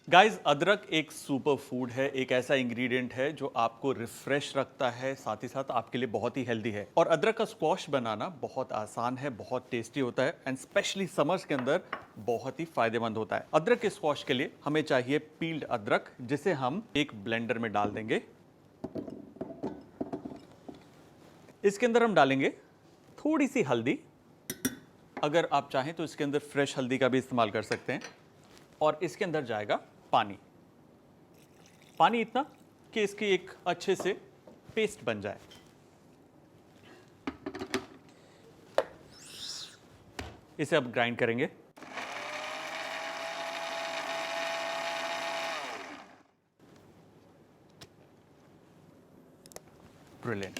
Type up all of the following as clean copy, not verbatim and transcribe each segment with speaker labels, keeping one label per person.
Speaker 1: Guys, अदरक एक super food है, एक ऐसा इंग्रेडिएंट है जो आपको रिफ्रेश रखता है, साथ ही साथ आपके लिए बहुत ही हेल्दी है। और अदरक का स्क्वॉश बनाना बहुत आसान है, बहुत टेस्टी होता है एंड स्पेशली समर्स के अंदर बहुत ही फायदेमंद होता है। अदरक के स्क्वॉश के लिए हमें चाहिए पील्ड अदरक, जिसे हम एक ब्लेंडर में डाल देंगे। इसके अंदर हम डालेंगे थोड़ी सी हल्दी, अगर आप चाहें तो इसके अंदर फ्रेश हल्दी का भी इस्तेमाल कर सकते हैं। और इसके अंदर जाएगा पानी, पानी इतना कि इसकी एक अच्छे से पेस्ट बन जाए। इसे अब ग्राइंड करेंगे। Brilliant.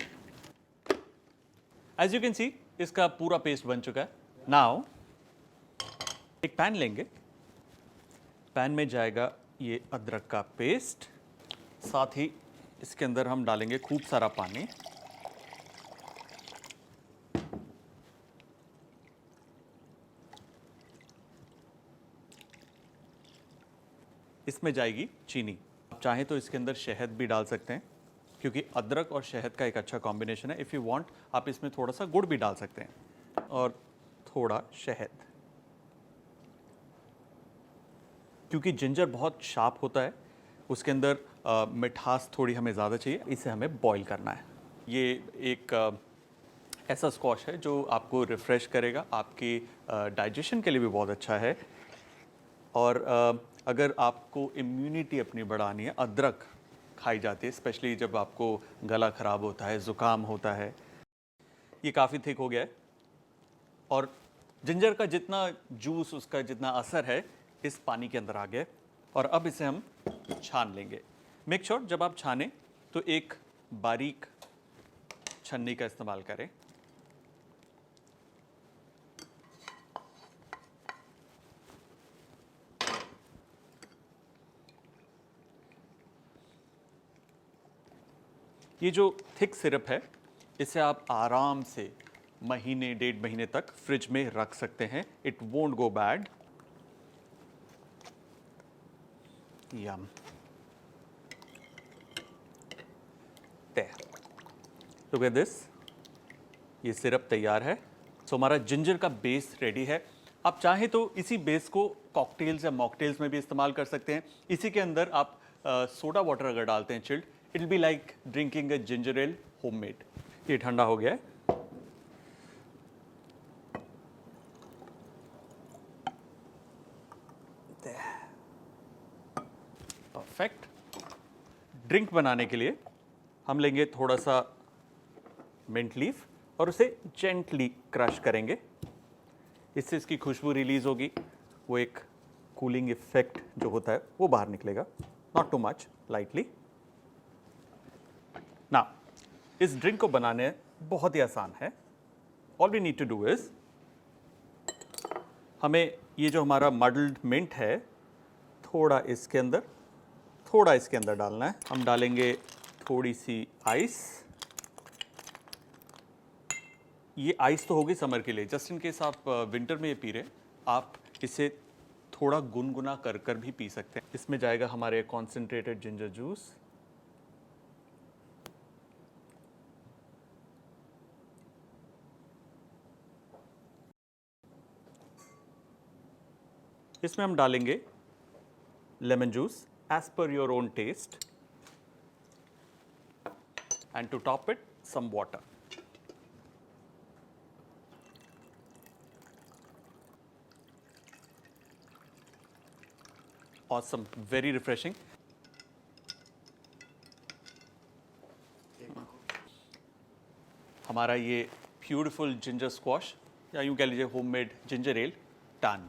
Speaker 1: As you can see, इसका पूरा पेस्ट बन चुका है। नाउ एक पैन लेंगे, पैन में जाएगा ये अदरक का पेस्ट, साथ ही इसके अंदर हम डालेंगे खूब सारा पानी। इसमें जाएगी चीनी। आप चाहें तो इसके अंदर शहद भी डाल सकते हैं, क्योंकि अदरक और शहद का एक अच्छा कॉम्बिनेशन है। इफ़ यू वांट, आप इसमें थोड़ा सा गुड़ भी डाल सकते हैं और थोड़ा शहद, क्योंकि जिंजर बहुत शार्प होता है, उसके अंदर मिठास थोड़ी हमें ज़्यादा चाहिए। इसे हमें बॉईल करना है। ये एक ऐसा स्क्वॉश है जो आपको रिफ़्रेश करेगा, आपकी डाइजेशन के लिए भी बहुत अच्छा है। और अगर आपको इम्यूनिटी अपनी बढ़ानी है, अदरक खाई जाती है, स्पेशली जब आपको गला ख़राब होता है, ज़ुकाम होता है। ये काफ़ी थिक हो गया है और जिंजर का जितना जूस, उसका जितना असर है, इस पानी के अंदर आ गया। और अब इसे हम छान लेंगे। मेक श्योर जब आप छानें तो एक बारीक छन्नी का इस्तेमाल करें। ये जो थिक सिरप है, इसे आप आराम से महीने 1.5 महीने तक फ्रिज में रख सकते हैं। It won't go bad. Yum. Look at this, ये सिरप तैयार है। सो हमारा जिंजर का बेस रेडी है। आप चाहें तो इसी बेस को कॉकटेल्स या मॉकटेल्स में भी इस्तेमाल कर सकते हैं। इसी के अंदर आप सोडा वाटर अगर डालते हैं chilled, it will be like drinking a ginger L homemade. ये ठंडा हो गया है। परफेक्ट। ड्रिंक बनाने के लिए हम लेंगे थोड़ा सा मिंट लीफ और उसे जेंटली क्रश करेंगे। इससे इसकी खुशबू रिलीज होगी, वो एक कूलिंग इफेक्ट जो होता है वो बाहर निकलेगा। Not too much, lightly. ना, इस ड्रिंक को बनाने बहुत ही आसान है। All we need to do is, हमें ये जो हमारा मडल्ड मिंट है, थोड़ा इसके अंदर डालना है। हम डालेंगे थोड़ी सी आइस। ये आइस तो होगी समर के लिए, जस्ट इन केस आप विंटर में ये पी रहे हैं, आप इसे थोड़ा गुनगुना कर कर भी पी सकते हैं। इसमें जाएगा हमारे कॉन्सेंट्रेटेड जिंजर जूस। इसमें हम डालेंगे lemon juice as per your own taste, and to top it some water. Awesome, very refreshing. हमारा ये ब्यूटीफुल जिंजर स्क्वॉश, या यूं कह लीजिए होममेड जिंजर एल, डन।